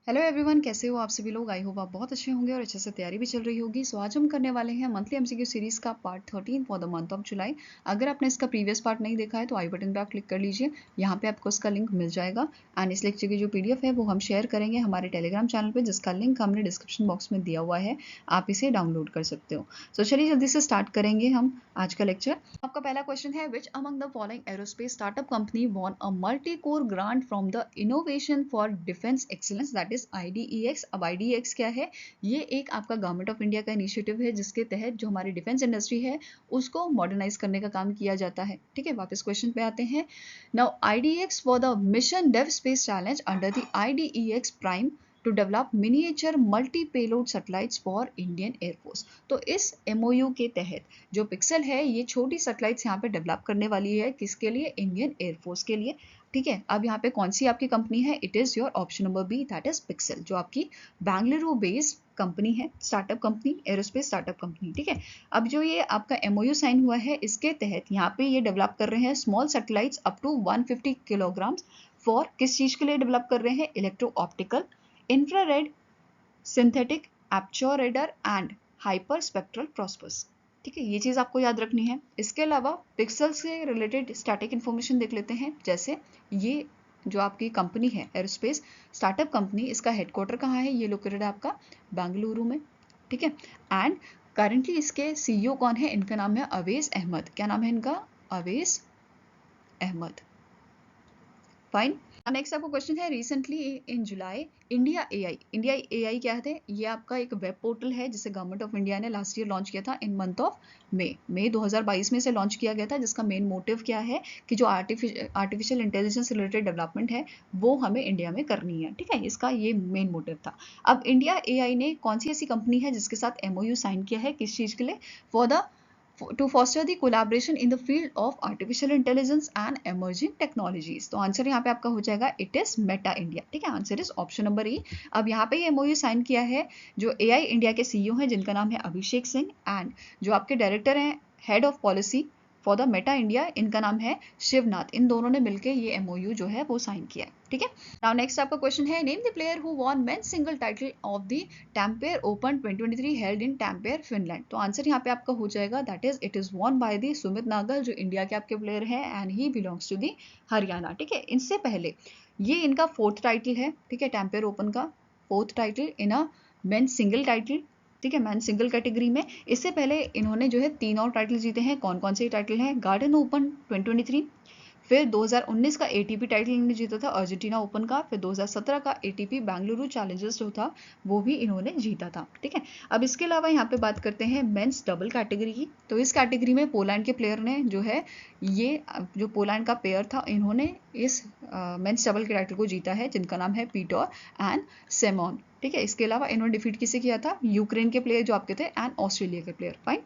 Hello everyone, कैसे हो आप सभी लोग। आई होप आप बहुत अच्छे होंगे और अच्छे से तैयारी भी चल रही होगी। सो आज हम करने वाले हैं मंथली एमसीक्यू सीरीज का part 13 for the month of July. अगर आपने इसका प्रीवियस पार्ट नहीं देखा है तो आई बटन पे आप क्लिक कर लीजिए, यहाँ पे आपको उसका लिंक मिल जाएगा। एंड इस लेक्चर की जो पीडीएफ है वो हम शेयर करेंगे हमारे टेलीग्राम चैनल पर, जिसका लिंक हमने डिस्क्रिप्शन बॉक्स में दिया हुआ है, आप इसे डाउनलोड कर सकते हो। सो चलिए जल्दी से स्टार्ट करेंगे हम आज का लेक्चर। आपका पहला क्वेश्चन है, विच among the following aerospace startup company von a multi core grant from the innovation for defence excellence, that is IDEX। अब IDEX क्या है? ये एक आपका गवर्नमेंट ऑफ इंडिया का इनिशिएटिव है, जिसके तहत जो हमारी डिफेंस इंडस्ट्री है उसको मॉडर्नाइज करने का काम किया जाता है। ठीक है, वापस क्वेश्चन पे आते हैं। Now IDEX for the mission DefSpace challenge under the IDEX prime to develop miniature multi payload satellites for Indian Air Force. तो इस MOU के तहत जो पिक्सल है ये छोटी सैटेलाइट्स यहाँ पे डेवलप करने वाली है, किसके लिए? इंडियन एयरफोर्स के लिए। ठीक है, अब यहाँ पे कौन सी आपकी कंपनी है? It is your option number B, that is Pixxel, जो आपकी बेंगलुरु बेस्ड कंपनी है, startup company, aerospace startup company. ठीक है, अब जो ये आपका MOU साइन हुआ है इसके तहत यहाँ पे ये डेवलप कर रहे हैं small satellites up to 150 kilogram for किस चीज के लिए डेवलप कर रहे हैं? Electro optical, infrared, synthetic, aperture radar and hyper spectral prospers. ठीक है, ये चीज आपको याद रखनी है। इसके अलावा पिक्सल से रिलेटेड स्टैटिक इन्फॉर्मेशन देख लेते हैं। जैसे ये जो आपकी कंपनी है एरोस्पेस स्टार्टअप कंपनी, इसका हेडक्वार्टर कहाँ है? ये लोकेटेड है आपका बेंगलुरु में। ठीक है, एंड करेंटली इसके CEO कौन है? इनका नाम है अवेज अहमद। क्या नाम है इनका? अवेज अहमद। फाइन। नेक्स्ट आपको क्वेश्चन है, recently in July India AI क्या है? ये आपका एक वेब पोर्टल है जिसे गवर्नमेंट ऑफ इंडिया ने लास्ट ईयर लॉन्च किया था इन मंथ ऑफ मई 2022 में से लॉन्च किया गया था, जिसका मेन मोटिव क्या है कि जो आर्टिफिशियल इंटेलिजेंस रिलेटेड डेवलपमेंट है वो हमें इंडिया में करनी है। ठीक है, इसका ये मेन मोटिव था। अब इंडिया AI ने कौन सी ऐसी कंपनी है जिसके साथ MOU साइन किया है? किस चीज के लिए? For the to foster the collaboration in the field of artificial intelligence and emerging technologies। तो आंसर यहाँ पे आपका हो जाएगा इट इज मेटा इंडिया। ठीक है, आंसर इज ऑप्शन नंबर ई। अब यहाँ पे ये MOU साइन किया है जो AI इंडिया के CEO हैं, जिनका नाम है अभिषेक सिंह, एंड जो आपके डायरेक्टर हैं head of policy for the Meta India, इनका नाम है शिवनाथ। इन दोनों ने मिलकर ये MOU जो है वो साइन किया है। ठीक है, नाउ नेक्स्ट आपका क्वेश्चन है, name the player who won men's single title of the Tampere open 2023 held in Tampere Finland. तो आंसर यहाँ पे आपका हो जाएगा that is it is won by the Sumit Nagal, जो इंडिया के आपके प्लेयर हैं and he belongs to the Haryana. ठीक है, इनसे पहले ये इनका 4th टाइटल है। ठीक है, टैम्पेयर ओपन का 4th title in a mains single title. ठीक है, मैन सिंगल कैटेगरी में। इससे पहले इन्होंने जो है 3 और टाइटल जीते हैं। कौन कौन से टाइटल हैं? गार्डन ओपन 2023, फिर 2019 का ATP टाइटल इन्होंने जीता था अर्जेंटीना ओपन का, फिर 2017 का ATP बेंगलुरु चैलेंजर्स जो था वो भी इन्होंने जीता था। ठीक है, अब इसके अलावा यहाँ पे बात करते हैं मेंस डबल कैटेगरी की। तो इस कैटेगरी में पोलैंड के प्लेयर ने जो है ये जो पोलैंड का पेयर था, इन्होंने इस मेंस डबल के टाइटल को जीता है, जिनका नाम है पीटर एंड सेमोन। ठीक है, इसके अलावा इन्होंने डिफीट किसे किया था? यूक्रेन के प्लेयर जो आपके थे एंड ऑस्ट्रेलिया के player. Fine.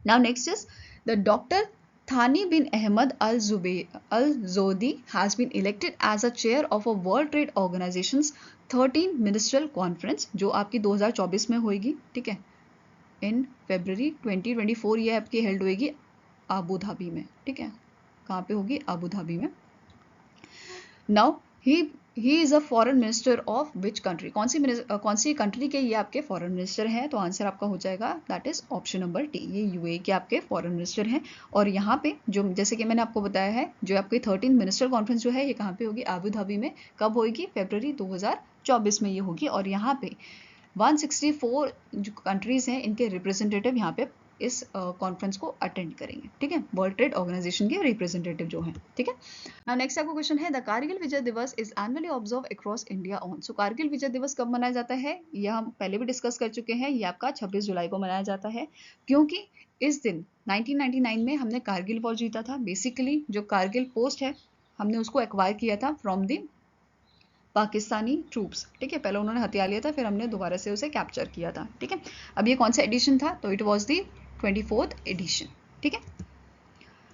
Now next is the doctor Thani bin Ahmed Al Zodi has been elected as a chair of a World Trade Organization's 13 Ministerial Conference, जो आपकी 2024 में होगी। ठीक है, इन February 2024 ये आपकी हेल्ड होगी अबू धाबी में। ठीक है, कहाँ पे होगी? अबू धाबी में। Now he is a foreign minister of which country? कौन सी कंट्री के ये आपके फॉरेन मिनिस्टर हैं? तो आंसर आपका हो जाएगा that is option number D, ये UAE के आपके फॉरेन मिनिस्टर हैं। और यहाँ पे जो जैसे कि मैंने आपको बताया है, जो आपकी 13 मिनिस्टर कॉन्फ्रेंस जो है ये कहाँ पे होगी? अबू धाबी में। कब होगी? February 2024 में ये होगी। और यहाँ पे 164 जो कंट्रीज हैं इनके रिप्रेजेंटेटिव यहाँ पे इस कॉन्फ्रेंस को अटेंड करेंगे। ठीक है, वर्ल्ड ट्रेड ऑर्गेनाइजेशन के रिप्रेजेंटेटिव जो हैं। ठीक है, नाउ नेक्स्ट आपका क्वेश्चन है, the Kargil Vijay Diwas is annually observe across India on. So Kargil Vijay Diwas कब मनाया जाता है? ये हम पहले भी डिस्कस कर चुके हैं। ये आपका 26 जुलाई को मनाया जाता है, क्योंकि इस दिन 1999 में हमने कारगिल वॉर जीता था। बेसिकली जो कारगिल पोस्ट है हमने उसको एक्वायर किया था फ्रॉम द पाकिस्तानी ट्रूप्स। ठीक है, पहले उन्होंने हथियार लिया था, फिर हमने दोबारा से उसे कैप्चर किया था। ठीक है, अब ये कौन सा एडिशन था? तो it was the 24th addition. ठीक है,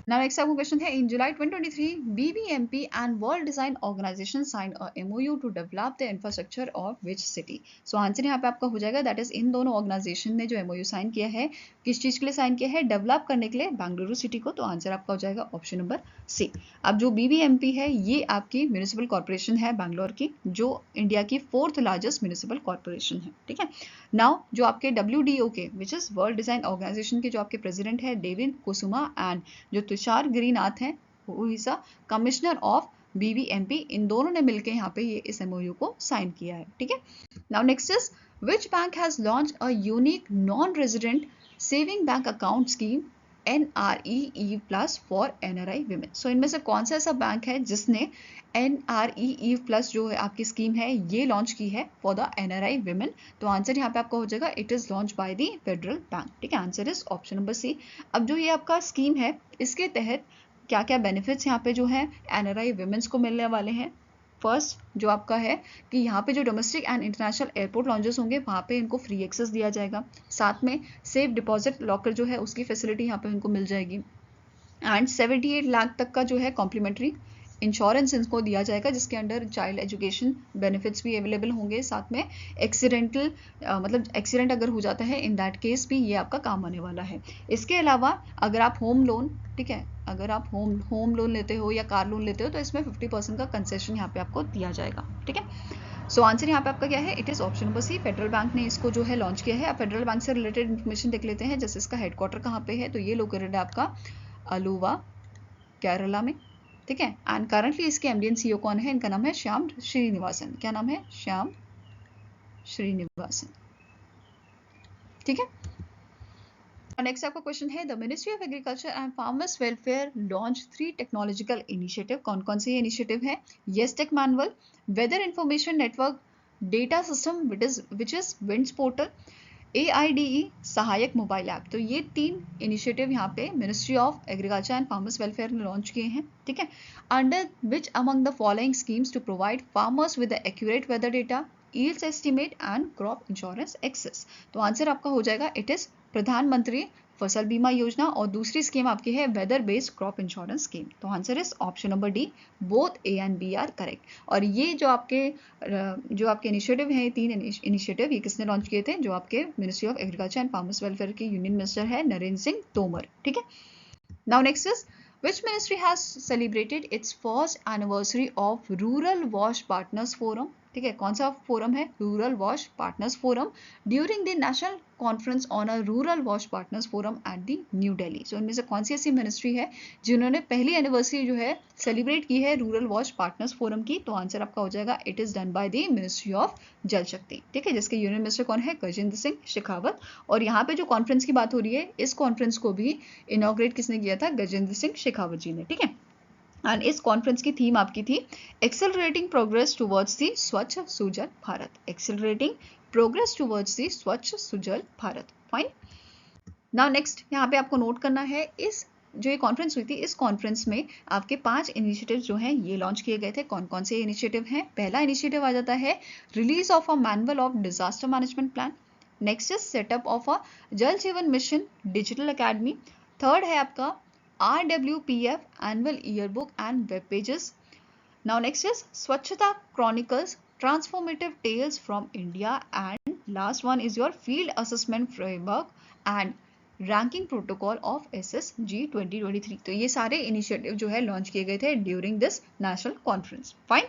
Now next आपको क्वेश्चन है, in July 2023 BBMP and World Design Organization signed a MOU to develop the infrastructure of which city? So answer यहाँ पे आपका हो जाएगा दैट इज इन दोनों ऑर्गेनाइजेशन ने जो MOU साइन किया है किस चीज के लिए साइन किया है, डेवलप करने के लिए बेंगलुरु सिटी को। तो आंसर आपका हो जाएगा ऑप्शन नंबर सी। अब जो BBMP है ये आपकी म्यूनिसिपल कॉर्पोरेशन है बैंगलोर की, जो इंडिया की 4th लार्जेस्ट म्यूनिसिपल कॉर्पोरेशन है, ठीक है। नाउ जो आपके WDO के which is World Design Organization के जो आपके प्रेसिडेंट है डेविड कुसुमा एंड जो तुषार गिरिनाथ हैं वो is a commissioner of BBMP, इन दोनों ने मिलकर यहाँ पे ये इस MOU को साइन किया है, ठीक है। Now next is which bank has launch a unique non resident saving bank account scheme NREE+ for NRI women. So इनमें से कौन सा ऐसा बैंक है जिसने NREE+ जो है आपकी स्कीम है ये लॉन्च की है फॉर द NRI विमेन? तो आंसर यहाँ पे आपका हो जाएगा it is launch by the Federal Bank, ठीक है। Answer is option number C. अब जो ये आपका स्कीम है इसके तहत क्या क्या बेनिफिट्स यहाँ पे जो है NRI विमेन्स को मिलने वाले हैं। फर्स्ट जो आपका है कि यहाँ पे जो domestic and international airport launches होंगे वहाँ पे इनको फ्री एक्सेस दिया जाएगा। साथ में सेफ डिपॉजिट लॉकर जो है उसकी फैसिलिटी यहाँ पे इनको मिल जाएगी एंड 78 लाख तक का जो है कॉम्प्लीमेंट्री इंश्योरेंस इनको दिया जाएगा जिसके अंडर चाइल्ड एजुकेशन बेनिफिट्स भी अवेलेबल होंगे। साथ में एक्सीडेंटल मतलब एक्सीडेंट अगर हो जाता है इन दैट केस भी ये आपका काम आने वाला है। इसके अलावा अगर आप होम लोन, ठीक है, अगर आप होम लोन लेते हो या कार लोन लेते हो तो इसमें 50% का कंसेशन यहाँ पे आपको दिया जाएगा, ठीक है। सो आंसर यहाँ पे आपका क्या है, it is option number C. Federal Bank ने इसको जो है लॉन्च किया है। अब फेडरल बैंक से रिलेटेड इन्फॉर्मेशन देख लेते हैं, जैसे इसका हेडक्वार्टर कहाँ पे है, तो ये लोकेटेड है आपका अलुवा केरला में, ठीक है। एंड करंटली इसके MD एंड CEO कौन है, इनका नाम है श्याम श्रीनिवासन। क्या नाम है, श्याम श्रीनिवासन, ठीक है। नेक्स्ट आपका क्वेश्चन है, the ministry of agriculture and farmers welfare launch 3 technological initiative. कौन कौन से इनिशिएटिव है, yes tech manual, weather information network data system which is winds portal, AIDE Sahayak mobile app. तो ये 3 इनिशिएटिव यहाँ पे ministry of agriculture and farmers welfare ने launch किए हैं, ठीक है। Under which among the following schemes to provide farmers with accurate weather data, yields estimate and crop insurance access। तो आंसर आपका हो जाएगा इट इज प्रधानमंत्री फसल बीमा योजना और दूसरी स्कीम आपकी है weather based crop insurance scheme. तो answer is option number D, both A and B are correct. और ये जो आपके इनिशिएटिव हैं, 3 इनिशिएटिव ये किसने लॉन्च किए थे, जो आपके ministry of agriculture and farmers welfare के यूनियन मिनिस्टर है नरेंद्र सिंह तोमर, ठीक है। Now next is which ministry has celebrated its first anniversary of rural wash partners forum, ठीक है। कौन सा फोरम है, rural wash partners forum, during the national conference on a rural wash partners forum at the New Delhi. So इनमें से कौन सी ऐसी ministry है जिन्होंने पहली एनिवर्सरी जो है सेलिब्रेट की है रूरल वॉश पार्टनर्स फोरम की? तो आंसर आपका हो जाएगा it is done by the ministry of जल शक्ति, ठीक है, जिसके यूनियन मिनिस्टर कौन है, गजेंद्र सिंह शेखावत। और यहाँ पे जो कॉन्फ्रेंस की बात हो रही है, इस कॉन्फ्रेंस को भी इनॉग्रेट किसने किया था, गजेंद्र सिंह शेखावत जी ने, ठीक है। एंड इस कॉन्फ्रेंस की थीम आपकी थी accelerating progress towards the Swachh Sujal Bharat, accelerating progress towards the Swachh Sujal Bharat, fine. Now next यहाँ पे आपको नोट करना है, इस जो ये कॉन्फ्रेंस हुई थी इस कॉन्फ्रेंस में आपके 5 इनिशिएटिव जो हैं ये लॉन्च किए गए थे। कौन कौन से इनिशिएटिव हैं, पहला इनिशिएटिव आ जाता है release of a manual of disaster management plan, next is setup of a जल जीवन मिशन डिजिटल अकेडमी, थर्ड है आपका RWPF annual yearbook and web pages. Now next is Swachhata Chronicles transformative tales from India, and last one is your field assessment framework and ranking protocol of SSG 2023। तो ये सारे initiative जो है launch किए गए थे during this national conference, fine.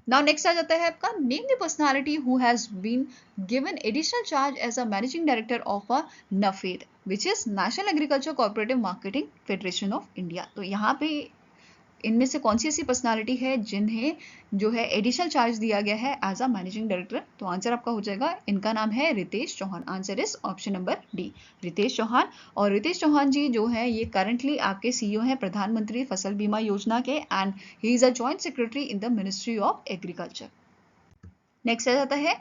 Now next आ जाता है आपका name the personality who has been given additional charge as a managing director of a NAFED which is national agriculture cooperative marketing federation of India. तो यहाँ पे इनमें से कौन सी ऐसी पर्सनालिटी है जिन्हें जो है एडिशनल चार्ज दिया गया है एज अ मैनेजिंग डायरेक्टर? तो आंसर आपका हो जाएगा, इनका नाम है Ritesh Chauhan. Answer is option number D, Ritesh Chauhan. और रितेश चौहान जी जो है ये करंटली आपके CEO हैं प्रधानमंत्री फसल बीमा योजना के, and he is a joint secretary in the ministry of agriculture. Next आ जाता है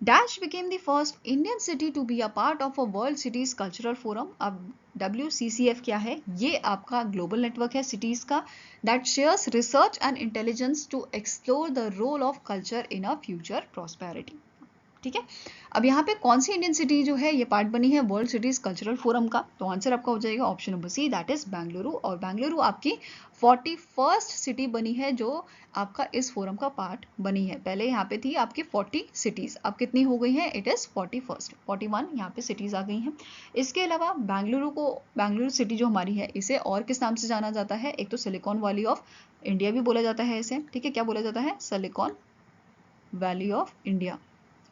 Dash became the first Indian city to be a part of a World Cities Cultural Forum। अब WCCF क्या है, ये आपका ग्लोबल नेटवर्क है cities का that shares research and intelligence to explore the role of culture in a future prosperity, ठीक है। अब यहाँ पे कौन सी इंडियन सिटी जो है ये पार्ट बनी है वर्ल्ड सिटीज कल्चरल फोरम का, तो आंसर आपका हो जाएगा option number C, that is Bengaluru. और बेंगलुरु आपकी 41st सिटी बनी है जो आपका इस फोरम का पार्ट बनी है। पहले यहाँ पे थी आपकी 40 सिटीज, अब कितनी हो गई है, इट इज 41 यहाँ पे सिटीज आ गई हैं। इसके अलावा बेंगलुरु सिटी जो हमारी है इसे और किस नाम से जाना जाता है, एक तो सिलिकॉन वैली ऑफ इंडिया भी बोला जाता है इसे, ठीक है, क्या बोला जाता है, सिलिकॉन वैली ऑफ इंडिया।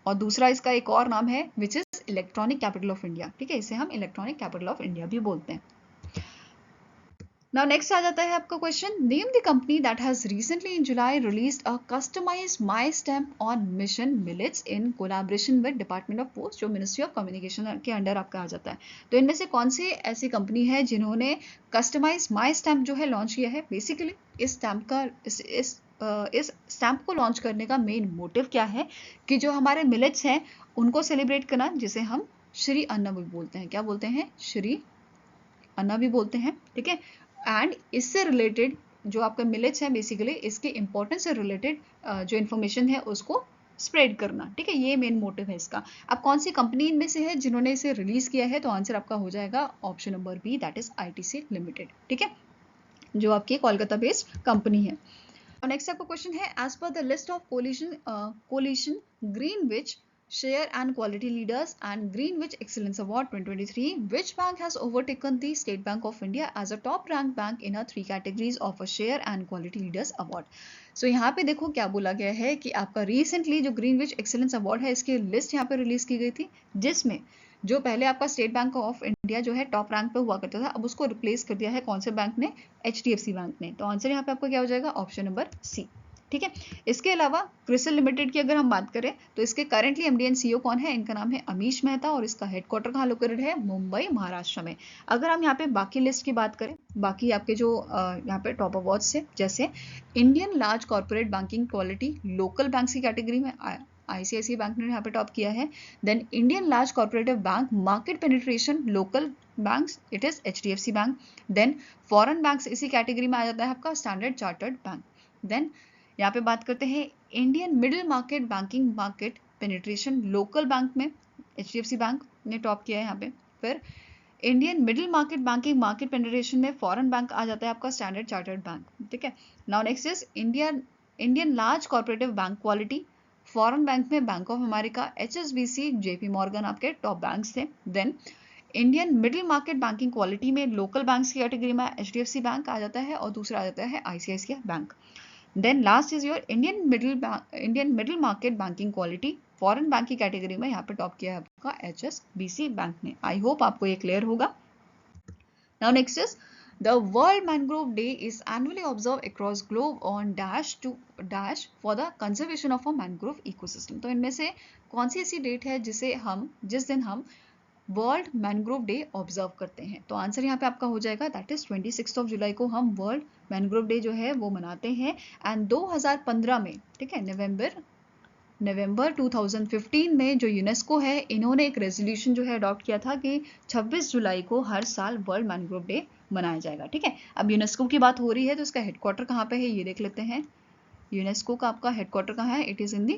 और दूसरा इसका एक और नाम है which is electronic capital of India, ठीक है, इसे हम इलेक्ट्रॉनिक कैपिटल ऑफ इंडिया भी बोलते हैं। नाउ नेक्स्ट आ जाता है आपका question, name the company that has recently in July released a customized my stamp on mission millets in collaboration with department of post, जो मिनिस्ट्री ऑफ कम्युनिकेशन के under आपका आ जाता है। तो इनमें से कौन सी ऐसी कंपनी है जिन्होंने कस्टमाइज माई स्टैम्प जो है लॉन्च किया है। बेसिकली इस स्टैम्प का इस स्टैम्प को लॉन्च करने का मेन मोटिव क्या है कि जो हमारे मिलेट्स हैं उनको सेलिब्रेट करना, जिसे हम श्री अन्न भी बोलते हैं, क्या बोलते हैं, श्री अन्न भी बोलते हैं, ठीक है। एंड इससे रिलेटेड जो आपका मिलेट्स है बेसिकली इसके इंपॉर्टेंस से रिलेटेड जो इन्फॉर्मेशन है उसको स्प्रेड करना, ठीक है, ये मेन मोटिव है इसका। अब कौन सी कंपनी इनमें से है जिन्होंने इसे रिलीज किया है, तो आंसर आपका हो जाएगा option number B, that is ITC limited, ठीक है, जो आपकी कोलकाता बेस्ड कंपनी है। नेक्स्ट आपका क्वेश्चन है, as per the list of coalition Greenwich Share and Quality Leaders and Greenwich Excellence Award 2023, which bank has overtaken the State Bank of India as a top ranked bank in a 3 categories of a Share and Quality Leaders Award? So यहाँ पे देखो क्या बोला गया है कि आपका recently जो ग्रीनविच एक्सेलेंस अवार्ड है इसकी लिस्ट यहाँ पे रिलीज की गई थी, जिसमें जो पहले आपका स्टेट बैंक ऑफ इंडिया जो है टॉप रैंक पे हुआ करता था, अब उसको रिप्लेस कर दिया है कौन से बैंक ने, HDFC बैंक ने। तो आंसर यहाँ पे आपका क्या हो जाएगा, ऑप्शन नंबर सी, ठीक है। इसके अलावा क्रिसिल लिमिटेड की अगर हम बात करें तो इसके करेंटली MD एंड CEO कौन है, इनका नाम है अमीश मेहता और इसका हेडक्वार्टर कहाँ लोकेटेड है, मुंबई महाराष्ट्र में। अगर हम यहाँ पे बाकी लिस्ट की बात करें, बाकी आपके जो यहाँ पे टॉप अवार्ड्स है, जैसे Indian large corporate banking quality local bank की कैटेगरी में ICICI बैंक ने यहाँ पे टॉप किया है। Then Indian large corporative bank market penetration local banks, it is HDFC bank. Then foreign banks इसी कैटेगरी में आ जाता है आपका स्टैंडर्ड चार्टर्ड बैंक। देन यहाँ पे बात करते हैं Indian middle market banking market penetration local bank में HDFC बैंक ने टॉप किया है यहाँ पे। फिर Indian middle market banking market penetration में फॉरेन बैंक आ जाता है आपका स्टैंडर्ड चार्टर्ड बैंक, ठीक है। Now next is Indian large corporative bank quality foreign bank में bank of America, HSBC, JP Morgan आपके टॉप बैंक्स थे। Then Indian middle market banking quality में लोकल बैंक्स की कैटेगरी में HDFC बैंक आ जाता है और दूसरा आ जाता है ICICI bank. Then last is your Indian middle market banking quality foreign bank की कैटेगरी में यहाँ पे टॉप किया है आपका HSBC बैंक ने। आई होप आपको ये क्लियर होगा। Now next is The World Mangrove Day is annually observed across globe on dash for the conservation of a mangrove ecosystem. तो इनमें से कौन सी ऐसी डेट है जिस दिन हम वर्ल्ड मैनग्रोव डे ऑब्जर्व करते हैं, तो आंसर यहाँ पे आपका हो जाएगा दैट इज 26 जुलाई को हम वर्ल्ड मैनग्रोव डे जो है वो मनाते हैं। एंड 2015 में, ठीक है, नवंबर 2015 में जो यूनेस्को है इन्होंने एक रेजोल्यूशन जो है अडॉप्ट किया था कि 26 जुलाई को हर साल वर्ल्ड मैनग्रोव डे मनाया जाएगा, ठीक है। अब यूनेस्को की बात हो रही है तो इसका हेडक्वार्टर कहाँ पे है ये देख लेते हैं। यूनेस्को का आपका हेडक्वार्टर कहाँ है, it is in the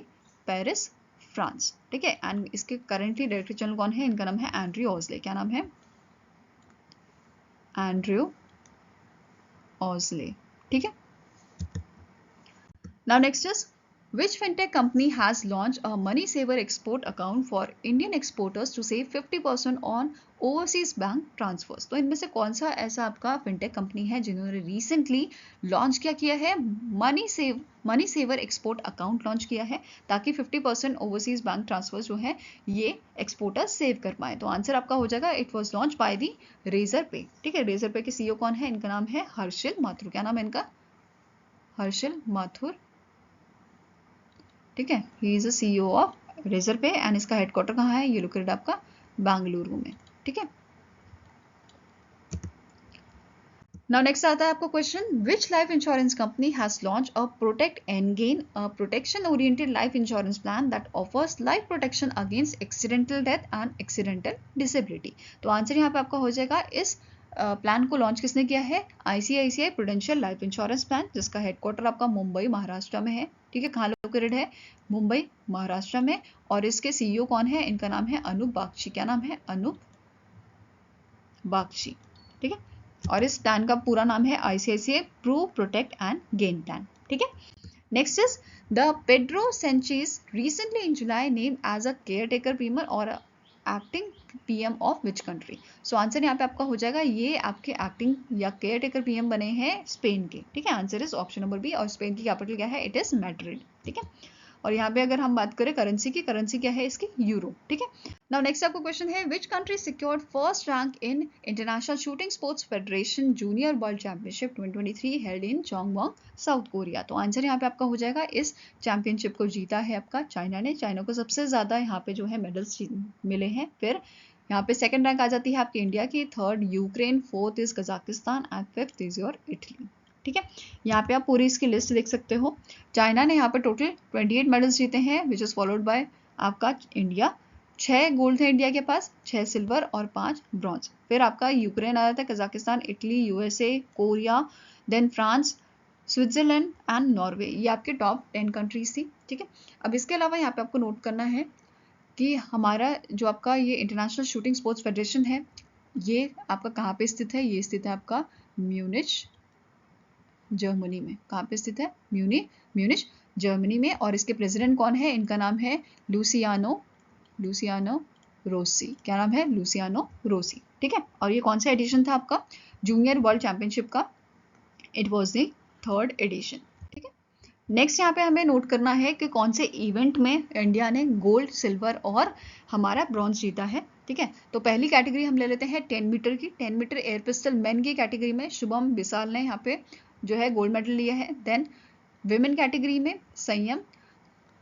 Paris France, ठीक है। एंड इसके करेंटली डायरेक्टर जनरल कौन है, इनका नाम है एंड्रयू ऑजले, क्या नाम है, एंड्रयू ऑजले, ठीक है। Now next is Which fintech company has launched a money saver export account for Indian exporters to save 50% on overseas bank transfers? तो इनमें से कौन सा ऐसा आपका फिनटेक कंपनी है जिन्होंने रिसेंटली लॉन्च क्या किया है, money saver export account launch किया है ताकि 50% ओवरसीज बैंक ट्रांसफर जो है ये एक्सपोर्टर्स सेव कर पाए। तो आंसर आपका हो जाएगा it was launch by the Razorpay, ठीक है। रेजर पे के CEO कौन है, इनका नाम है हर्षिल माथुर, क्या नाम है इनका, हर्षिल माथुर, ठीक है। He is a CEO of Razorpay and इसका हेडक्वार्टर कहाँ है, ये लोकेटेड आपका बेंगलुरु में, ठीक है। नाउ नेक्स्ट आता है आपको question, which life insurance company has launch a protect and gain a protection oriented life insurance plan that offers life protection against accidental death and accidental disability. तो आंसर यहाँ पे आपका हो जाएगा इस प्लान को लॉन्च किसने किया है, ICICI prudential life insurance plan, जिसका हेडक्वार्टर आपका मुंबई महाराष्ट्र में है, ठीक है, कहाँ लोकेटेड है? मुंबई महाराष्ट्र में। और इसके सीईओ कौन है? इनका नाम है अनूप बागची। क्या नाम है? अनूप बागची। ठीक है, और इस प्लान का पूरा नाम है ICICI prove protect and gain plan. ठीक है, next is the Pedro Sanchez recently in July name as a caretaker premier और acting PM of which country. So answer यहाँ पे आपका हो जाएगा, ये आपके एक्टिंग या केयरटेकर PM बने हैं स्पेन के। ठीक है, answer is option number B. और स्पेन की कैपिटल क्या है? It is Madrid. ठीक है, और यहाँ पे अगर हम बात करें करेंसी की, करेंसी क्या है इसकी? यूरो। ठीक है, नाउ नेक्स्ट आपका क्वेश्चन है which country secured first rank in international shooting sports federation junior world championship 2023 held in Changwon South Korea. तो आंसर यहाँ पे आपका हो जाएगा, इस चैंपियनशिप को जीता है आपका चाइना ने। चाइना को सबसे ज्यादा यहाँ पे जो है मेडल्स मिले हैं। फिर यहाँ पे सेकंड रैंक आ जाती है आपकी इंडिया की, third Ukraine, fourth is Kazakhstan and fifth is your Italy. ठीक है, यहाँ पे आप पूरी इसकी लिस्ट देख सकते हो। चाइना ने यहाँ पे टोटल 28 मेडल्स जीते हैं विच इज फॉलोड बाय आपका इंडिया। 6 गोल्ड थे इंडिया के पास, 6 सिल्वर और 5 ब्रॉन्ज। फिर आपका यूक्रेन आ जाता है, Kazakhstan, Italy, USA, Korea, then France, Switzerland and Norway. ये आपके टॉप 10 कंट्रीज थी। ठीक है, अब इसके अलावा यहाँ पे आपको नोट करना है कि हमारा जो आपका ये इंटरनेशनल शूटिंग स्पोर्ट्स फेडरेशन है, ये आपका कहाँ पे स्थित है? ये स्थित है आपका म्यूनिच जर्मनी में। कहाँ पे स्थित है? म्यूनिच जर्मनी में। और इसके प्रेसिडेंट कौन है? इनका नाम है लुसियानो रोसी। क्या नाम है? Luciano Rossi. ठीक है, और ये कौन सा एडिशन था आपका जूनियर वर्ल्ड चैंपियनशिप का? It was the 3rd edition. ठीक है, नेक्स्ट यहाँ पे हमें नोट करना है कि कौन से इवेंट में इंडिया ने गोल्ड, सिल्वर और हमारा ब्रॉन्ज जीता है। ठीक है, तो पहली कैटेगरी हम ले लेते हैं 10 मीटर की। 10 मीटर एयर पिस्टल मेन की कैटेगरी में शुभम बिसाल ने यहाँ पे जो है गोल्ड मेडल लिया है। देन विमेन कैटेगरी में संयम,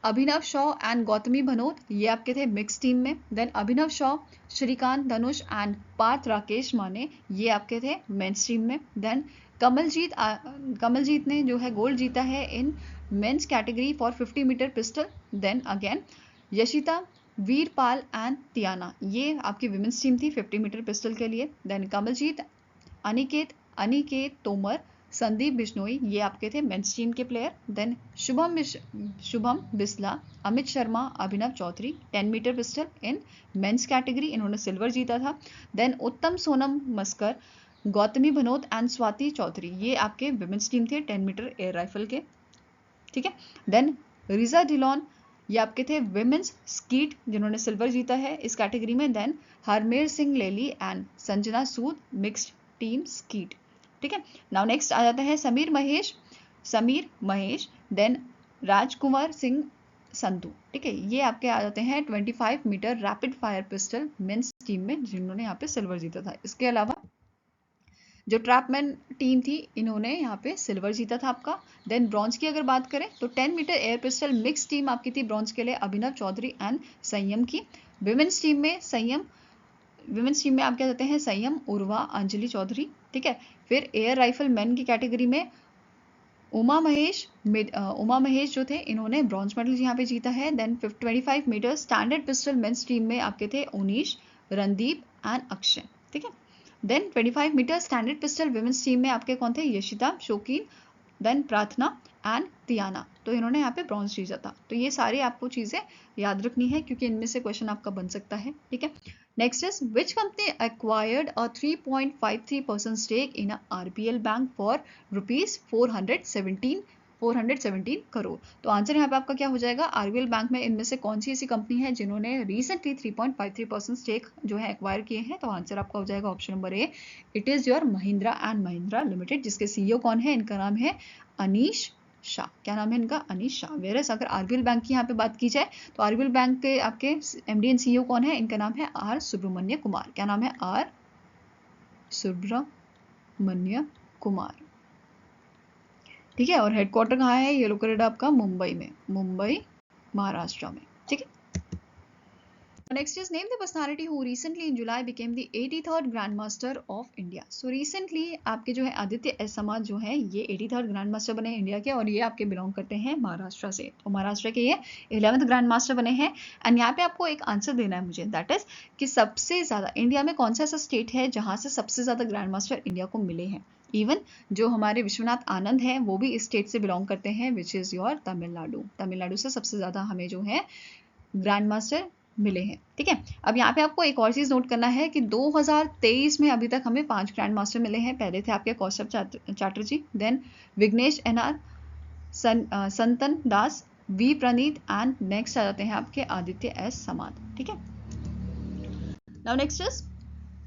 अभिनव शॉ एंड गौतमी भनोत, ये आपके थे मिक्स टीम में। देन अभिनव शॉ, श्रीकांत धनुष एंड पार्थ राकेश माने, ये आपके थे मेंस टीम में। देन कमलजीत ने जो है गोल्ड जीता है in men's category for 50 metre pistol. Then again Yashita, Veerpal and Tiana, ये आपकी विमेंस टीम थी 50 मीटर पिस्टल के लिए। देन कमलजीत, अनिकेत तोमर, संदीप बिश्नोई, ये आपके थे मेंस टीम के player. Then Shubham Bisla, Amit Sharma, Abhinav Chaudhary 10 metre pistol in men's category, इन्होंने सिल्वर जीता था। देन उत्तम सोनम मस्कर, गौतमी भनोत एंड स्वाति चौधरी, ये आपके विमेंस टीम थे 10 मीटर एयर राइफल के। ठीक है, देन रिजा ढिलोन, ये आपके थे विमेंस स्कीट, जिन्होंने सिल्वर जीता है इस कैटेगरी में। Then Harmehar Singh Lalli and Sanjana Sood mixed team skeet. ठीक है, नाउ नेक्स्ट आ जाता है समीर महेश, देन राजकुमार सिंह संधू। ठीक है, ये आपके आ जाते हैं 25 metre rapid fire pistol men's team में, जिन्होंने यहाँ पे सिल्वर जीता था। इसके अलावा जो ट्रैपमैन टीम थी, इन्होंने यहाँ पे सिल्वर जीता था आपका। देन ब्रॉन्ज की अगर बात करें तो 10 metre air pistol mix team आपकी थी ब्रॉन्ज के लिए अभिनव चौधरी एंड संयम की। विमेंस टीम में आप क्या कहते हैं? संयम, उर्वा, अंजलि चौधरी। ठीक है, फिर एयर राइफल मैन की कैटेगरी में उमा महेश जो थे, इन्होंने ब्रॉन्ज मेडल यहाँ पे जीता है। Then 25 metre standard pistol men's team में आपके थे उनीश, रणदीप एंड अक्षय। ठीक है, then 25 metre standard pistol women's team में आपके कौन थे? यशिता, शौकीन, देन प्रार्थना एंड तियाना, तो इन्होंने यहाँ पे ब्रॉन्ज जीता था। तो ये सारी आपको चीजें याद रखनी है क्योंकि इनमें से क्वेश्चन आपका बन सकता है। ठीक है, next is which company acquired a 3.53% stake in RBL bank for rupees 417 crore. तो आंसर यहाँ पे आपका क्या हो जाएगा? RBL बैंक में इनमें से कौन सी ऐसी कंपनी है जिन्होंने रिसेंटली 3.53% स्टेक जो है एक्वायर किए हैं? तो आंसर आपका हो जाएगा option number A, it is your Mahindra and Mahindra limited, जिसके CEO कौन है? इनका नाम है अनीश शाह। क्या नाम है इनका? अनीश शाह। वेरस अगर RBL बैंक की यहाँ पे बात की जाए तो RBL बैंक के आपके MD एंड CEO कौन है? इनका नाम है R सुब्रमण्य कुमार। क्या नाम है? R सुब्रमण्य कुमार। ठीक है, और हेडक्वार्टर कहाँ है? ये लोकेटेड आपका मुंबई में, मुंबई महाराष्ट्र में। ठीक है, Next is name the personality who recently in July became the 83rd Grandmaster of India. So recently आपके जो है आदित्य एस समाज जो है ये 83rd ग्रैंड बने इंडिया के, और ये आपके बिलोंग करते हैं महाराष्ट्र से। तो महाराष्ट्र के ये 11th ग्रैंड बने हैं। एंड यहाँ पे आपको एक आंसर देना है मुझे, दैट इज कि सबसे ज्यादा इंडिया में कौन सा ऐसा स्टेट है जहां से सबसे ज्यादा ग्रैंड मास्टर इंडिया को मिले हैं। इवन जो हमारे विश्वनाथ आनंद हैं वो भी इस स्टेट से बिलोंग करते हैं, which is your Tamil Nadu. Tamil Nadu से सबसे ज्यादा हमें जो है ग्रैंड मास्टर मिले हैं। ठीक है, अब यहाँ पे आपको एक और चीज नोट करना है कि 2023 में अभी तक हमें 5 ग्रैंड मास्टर मिले हैं। पहले थे आपके कौस्तुभ चैटर्जी, देन विघ्नेश एनआर, संतन दास, वी प्रणीत, एंड नेक्स्ट आ जाते हैं आपके आदित्य एस समाद। ठीक है, now next is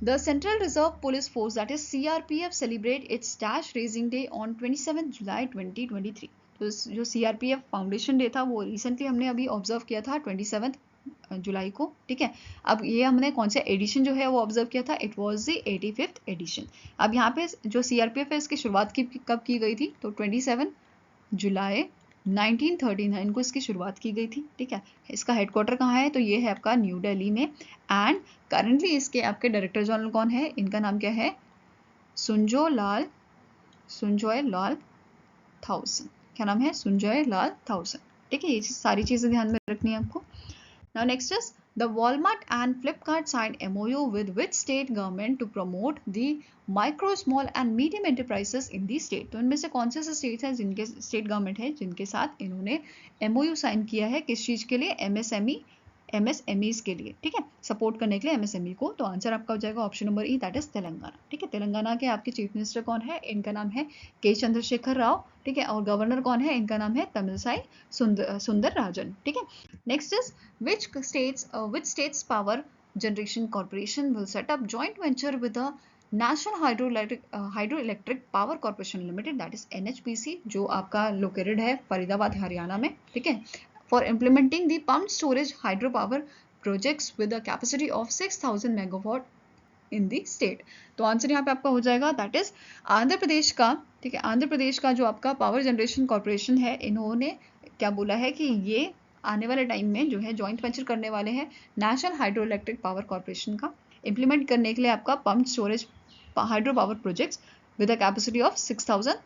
The Central Reserve Police Force, that is CRPF, celebrate its Dash Raising Day on 27 July 2023. तो जो CRPF फाउंडेशन डे था वो रिसेंटली हमने अभी ऑब्जर्व किया था 27 जुलाई को। ठीक है, अब ये हमने कौन सा एडिशन जो है वो ऑब्जर्व किया था, it was the 85th addition. अब यहाँ पे जो CRPF है इसकी शुरुआत कब की गई थी, तो 27 जुलाई 1939 को इसकी शुरुआत की गई थी। ठीक है, इसका हेडक्वार्टर कहाँ है, तो ये है आपका न्यू दिल्ली में। एंड करंटली इसके आपके डायरेक्टर जनरल कौन है, इनका नाम क्या है, सुंजॉय लाल थाउसेन। क्या नाम है, सुंजॉय लाल थाउसेन। ठीक है, ये सारी चीजें ध्यान में रखनी है आपको। Now next is The Walmart and Flipkart signed MOU with which state government to promote the micro, small and medium enterprises in the state? तो इनमें से कौन से स्टेट हैं जिनके स्टेट गवर्नमेंट है जिनके साथ इन्होंने MOU साइन किया है, किस चीज के लिए, MSMEs के लिए। ठीक है, सपोर्ट करने के लिए MSME को। तो आंसर आपका हो जाएगा option number E, that is Telangana. ठीक है, तेलंगाना के आपके चीफ मिनिस्टर कौन है, इनका नाम है के चंद्रशेखर राव। ठीक है, और गवर्नर कौन है, इनका नाम है तमिलसाई सुंदर राजन। ठीक है, next is which states power generation corporation will set up joint venture with the National Hydroelectric Power Corporation Limited, that is NHPC, जो आपका लोकेटेड है फरीदाबाद हरियाणा में। ठीक है, for implementing the pumped storage hydropower projects with a capacity of 6000 megawatt in the state. तो answer यहाँ पे आपका हो जाएगा, दैट इज आंध्र प्रदेश का। ठीक है, आंध्र प्रदेश का जो आपका पावर जनरेशन कॉर्पोरेशन है, इन्होंने क्या बोला है कि ये आने वाले टाइम में जो है जॉइंट वेंचर करने वाले हैं national hydro electric power corporation का, इंप्लीमेंट करने के लिए आपका pump storage hydro power projects with a capacity of 6000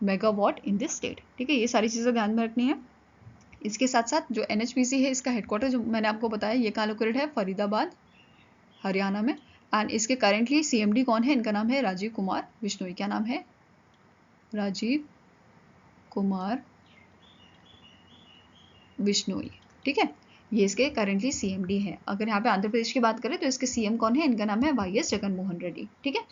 megawatt in this state. ठीक है, ये सारी चीज़ें ध्यान में रखनी है। इसके साथ साथ जो NHPC है इसका हेडक्वार्टर जो मैंने आपको बताया ये कहाँ लोकेटेड है, फरीदाबाद हरियाणा में। एंड इसके करेंटली CMD कौन है, इनका नाम है राजीव कुमार बिश्नोई। क्या नाम है, राजीव कुमार बिश्नोई। ठीक है, ये इसके करेंटली CMD है। अगर यहाँ पे आंध्र प्रदेश की बात करें तो इसके CM कौन है, इनका नाम है YS जगन मोहन रेड्डी। ठीक है,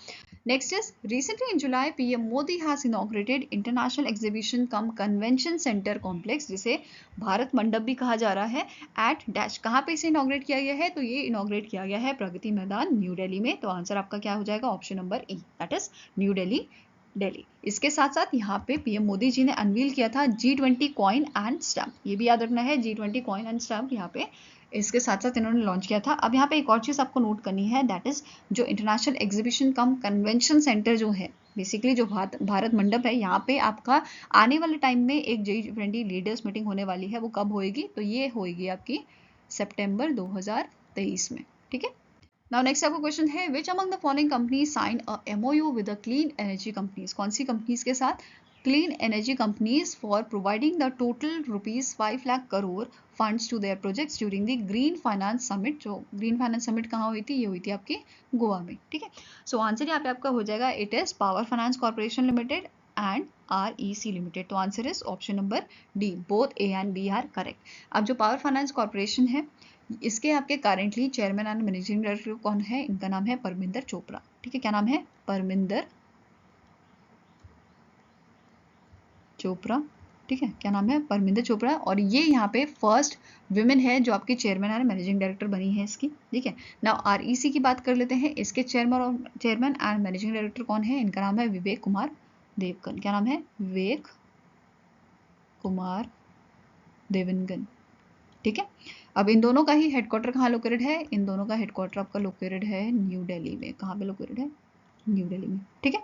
next is recently in July PM Modi has inaugurated international exhibition come convention centre complex, जिसे भारत मंडप भी कहा जा रहा है, एट डैश। कहाँ पे इसे इनॉग्रेट किया गया है, तो ये इनॉग्रेट किया गया है प्रगति मैदान न्यू दिल्ली में। तो आंसर आपका क्या हो जाएगा, option number E, that is new Delhi. इसके साथ साथ यहाँ पे PM मोदी जी ने अनवील किया था G20 कॉइन एंड स्टैम्प, ये भी याद रखना है, G20 कॉइन एंड स्टैम्प यहाँ पे इसके साथ साथ इन्होंने लॉन्च किया था। अब यहाँ पे एक और चीज आपको नोट करनी है, दैट इज जो इंटरनेशनल एग्जीबिशन कम कन्वेंशन सेंटर जो है, बेसिकली जो भारत मंडप है, यहाँ पे आपका आने वाले टाइम में एक G20 लीडर्स मीटिंग होने वाली है। वो कब होएगी, तो ये होएगी आपकी सितंबर 2023 में। ठीक है, Now next आपका क्वेश्चन है, which among the following companies signed a MOU with the clean energy companies? कौन सी कंपनीज के साथ, clean energy companies for providing the total rupees 5 lakh crore funds to their projects during the Green Finance Summit। जो Green Finance Summit कहाँ हुई थी, ये हुई थी आपकी गोवा में। ठीक है, सो आंसर यहाँ पे आपका हो जाएगा, it is power finance corporation limited and REC limited. तो answer is option number D, both A and B are correct. अब जो पावर फाइनेंस कॉर्पोरेशन है इसके आपके currently chairman and managing director कौन है, इनका नाम है परमिंदर चोपड़ा। ठीक है, क्या नाम है, परमिंदर चोपड़ा। ठीक है, क्या नाम है, परमिंदर चोपड़ा। और ये यहाँ पे फर्स्ट विमेन है जो आपकी चेयरमैन एंड मैनेजिंग डायरेक्टर बनी है इसकी। ठीक है, नाउ REC की बात कर लेते हैं। इसके चेयरमैन एंड मैनेजिंग डायरेक्टर कौन है, इनका नाम है विवेक कुमार देवगन। क्या नाम है, विवेक कुमार देवगन। ठीक है, अब इन दोनों का ही हेडक्वार्टर कहाँ लोकेटेड है, इन दोनों का हेडक्वार्टर आपका लोकेटेड है न्यू दिल्ली में। कहाँ पे लोकेटेड है, न्यू दिल्ली में। ठीक है,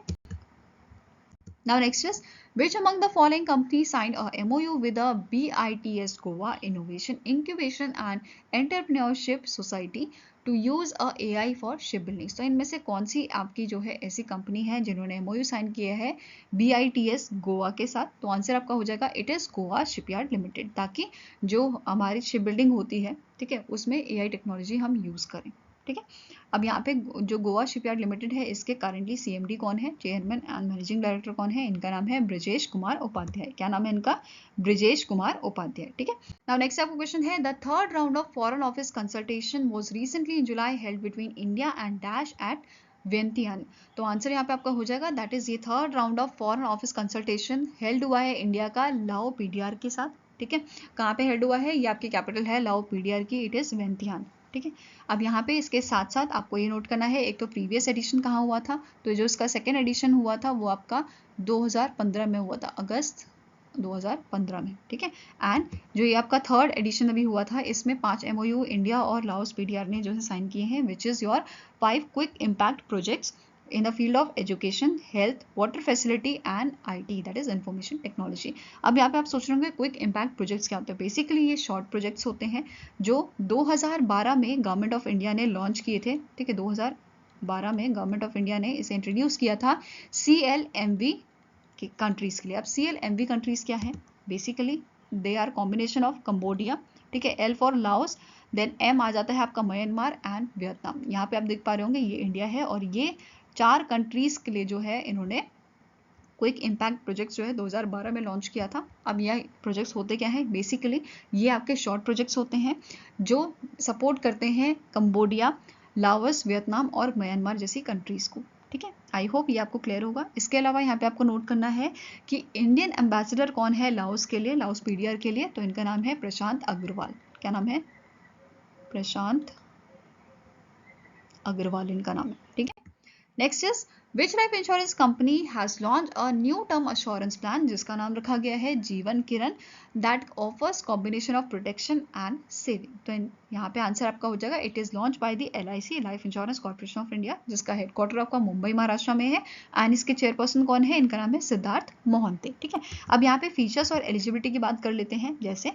Now next is, which among the following companies signed a MOU with the BITS Goa Innovation Incubation and Entrepreneurship Society to use a AI for shipbuilding? तो इनमें से कौन सी आपकी जो है ऐसी कंपनी है जिन्होंने MOU साइन किया है BITS गोवा के साथ? तो आंसर आपका हो जाएगा it is Goa shipyard limited, ताकि जो हमारी शिप बिल्डिंग होती है, ठीक है, उसमें AI टेक्नोलॉजी हम यूज करें, ठीक है। अब यहाँ पे जो गोवा शिपयार्ड लिमिटेड है, इसके करंटली CMD कौन है, चेयरमैन एंड मैनेजिंग डायरेक्टर कौन है? इनका नाम है ब्रिजेश कुमार उपाध्याय। क्या नाम है इनका? ब्रिजेश कुमार उपाध्याय, ठीक है। नाउ नेक्स्ट आपका क्वेश्चन है, the third round of foreign office consultation was recently in July held between India and dash at Vientiane. तो आंसर यहाँ पे आपका हो जाएगा दैट इज, ये third round of foreign office consultation held हुआ है इंडिया का लाओ PDR के साथ, ठीक है। कहाँ पे हेल्ड हुआ है? ये आपकी कैपिटल है लाओ PDR की, इट इज वियंतियान, ठीक है। अब यहाँ पे इसके साथ साथ आपको ये नोट करना है, एक तो प्रीवियस एडिशन कहाँ हुआ था, तो जो इसका सेकेंड एडिशन हुआ था वो आपका 2015 में हुआ था, अगस्त 2015 में, ठीक है। एंड जो ये आपका थर्ड एडिशन अभी हुआ था, इसमें 5 MOU इंडिया और लाओस PDR ने जो है साइन किए हैं, which is your 5 quick impact projects in the field of education, health, water facility and IT, that is information technology. अब यहाँ पे आप सोच रहे होंगे क्विक इम्पैक्ट प्रोजेक्ट्स क्या होते हैं? बेसिकली ये शॉर्ट प्रोजेक्ट्स होते हैं जो 2012 में गवर्नमेंट ऑफ इंडिया ने लॉन्च किए थे, ठीक है। 2012 में गवर्नमेंट ऑफ इंडिया ने इसे इंट्रोड्यूस किया था CLMV के कंट्रीज के लिए। अब CLMV कंट्रीज क्या है? Basically they are combination of Cambodia, ठीक है, L for Laos, then M आ जाता है आपका म्यांमार एंड वियतनाम। यहाँ पे आप देख पा रहे होंगे ये इंडिया है, और ये 4 कंट्रीज के लिए जो है इन्होंने क्विक इम्पैक्ट प्रोजेक्ट्स जो है 2012 में लॉन्च किया था। अब यह प्रोजेक्ट्स होते क्या हैं? बेसिकली ये आपके शॉर्ट प्रोजेक्ट्स होते हैं जो सपोर्ट करते हैं कंबोडिया, लाओस, वियतनाम और म्यांमार जैसी कंट्रीज को, ठीक है। आई होप ये आपको क्लियर होगा। इसके अलावा यहाँ पे आपको नोट करना है कि इंडियन एम्बेसडर कौन है लाओस के लिए, लाओस PDR के लिए? तो इनका नाम है प्रशांत अग्रवाल। क्या नाम है? प्रशांत अग्रवाल इनका नाम है, ठीक है। Next is, which life insurance company has launch a new term assurance plan, जिसका नाम रखा गया है Jeevan Kiran, that offers combination of protection and saving. तो यहाँ पे आंसर आपका हो जाएगा it is launch by the LIC, life insurance corporation of India, जिसका हेडक्वार्टर आपका मुंबई महाराष्ट्र में है, एंड इसके चेयरपर्सन कौन है? इनका नाम है सिद्धार्थ मोहंते, ठीक है। अब यहाँ पे फीचर्स और एलिजिबिलिटी की बात कर लेते हैं। जैसे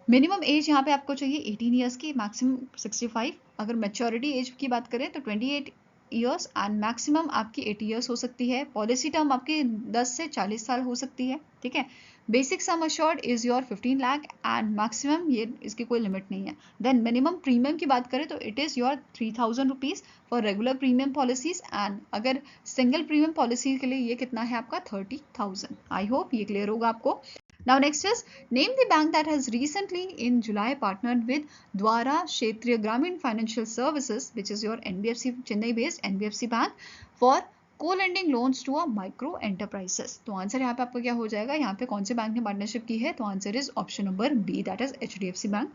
मिनिमम एज यहाँ पे आपको चाहिए 18 ईयर्स की, मैक्सिमम 65। अगर मेच्योरिटी एज की बात करें तो 28 ईयर्स एंड मैक्सिमम आपकी 80 ईयर्स हो सकती है। पॉलिसी टर्म आपकी 10 से 40 साल हो सकती है, ठीक है। Basic sum assured is your 15 lakh and maximum, ये इसकी कोई लिमिट नहीं है। देन मिनिमम प्रीमियम की बात करें तो it is your 3000 rupees for regular premium policies, and अगर सिंगल प्रीमियम पॉलिसी के लिए ये कितना है आपका 30,000। आई होप ये क्लियर होगा आपको। Now next is, name the bank that has recently in July partnered with Dwara Kshetriya Gramin Financial Services, which is your NBFC Chennai based NBFC bank, for co-lending loans to a micro enterprises. तो answer यहाँ पे आपका क्या हो जाएगा? यहाँ पे कौन से बैंक ने पार्टनरशिप की है? तो answer is option number B, that is HDFC bank.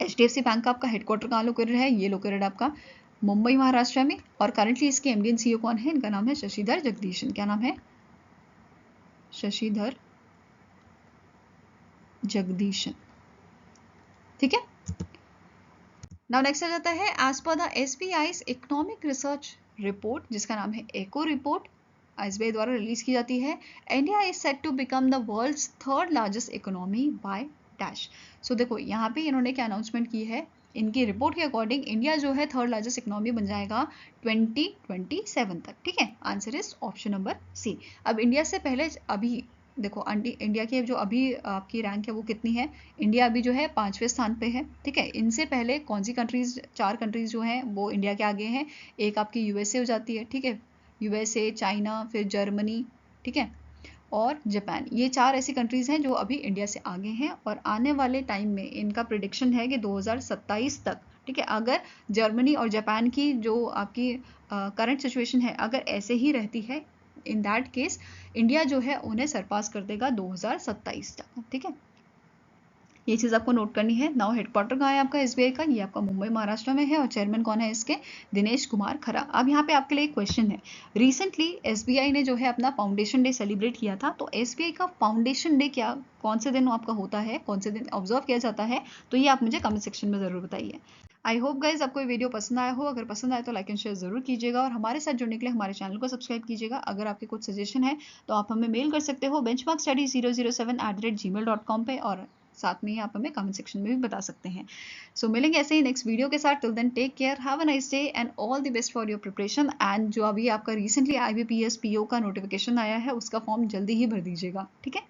HDFC bank का आपका हेडक्वार्टर कहाँ लोकेटेड है? ये लोकेटेड आपका मुंबई महाराष्ट्र में, और करंटली इसके MD and CEO कौन है? इनका नाम है शशिधर जगदीशन। क्या नाम है? शशिधर जगदीशन, ठीक है। नाउ नेक्स्ट आ जाता है, as per the SBI's economic research report, जिसका नाम है एको रिपोर्ट, SBI द्वारा रिलीज की जाती है, India is set to become the world's third largest economy by dash. So देखो यहाँ पे इन्होंने क्या अनाउंसमेंट की है, इनकी रिपोर्ट के अकॉर्डिंग इंडिया जो है थर्ड लार्जेस्ट इकोनॉमी बन जाएगा 2027 तक, ठीक है। Answer is option number C। अब इंडिया से पहले अभी देखो इंडिया की जो अभी आपकी रैंक है वो कितनी है? इंडिया अभी जो है 5वें स्थान पे है, ठीक है। इनसे पहले कौन सी कंट्रीज, 4 कंट्रीज जो हैं वो इंडिया के आगे हैं। एक आपकी USA हो जाती है, ठीक है, USA, चाइना, फिर जर्मनी, ठीक है, और जापान। ये 4 ऐसी कंट्रीज हैं जो अभी इंडिया से आगे हैं, और आने वाले टाइम में इनका प्रिडिक्शन है कि 2027 तक, ठीक है, अगर जर्मनी और जापान की जो आपकी करंट सिचुएशन है अगर ऐसे ही रहती है, इन दैट केस इंडिया जो है उन्हें सरपास कर देगा 2027 तक, ठीक है। ये चीज़ आपको नोट करनी है। नाउ हेडक्वार्टर कहाँ है आपका एसबीआई का? ये आपका मुंबई महाराष्ट्र में है और चेयरमैन कौन है इसके? दिनेश कुमार खरा। अब यहाँ पे आपके लिए एक क्वेश्चन है, रिसेंटली एसबीआई ने जो है अपना फाउंडेशन डे सेलिब्रेट किया था, तो एसबीआई का फाउंडेशन डे क्या कौन से दिन आपका होता है, कौन से दिन ऑब्जर्व किया जाता है, तो ये आप मुझे कमेंट सेक्शन में ज़रूर बताइए। आई होप गाइज आपको ये वीडियो पसंद आया हो। अगर पसंद आए तो लाइक एंड शेयर जरूर कीजिएगा और हमारे साथ जुड़ने के लिए हमारे चैनल को सब्सक्राइब कीजिएगा। अगर आपके कुछ सजेशन है तो आप हमें मेल कर सकते हो benchmarkstudy007@gmail.com पे, और साथ में ही आप हमें कमेंट सेक्शन में भी बता सकते हैं। सो मिलेंगे ऐसे ही नेक्स्ट वीडियो के साथ। Till then take care, have a nice day and all the best for your preparation. And जो अभी आपका रिसेंटली IBPS PO का नोटिफिकेशन आया है उसका फॉर्म जल्दी ही भर दीजिएगा, ठीक है।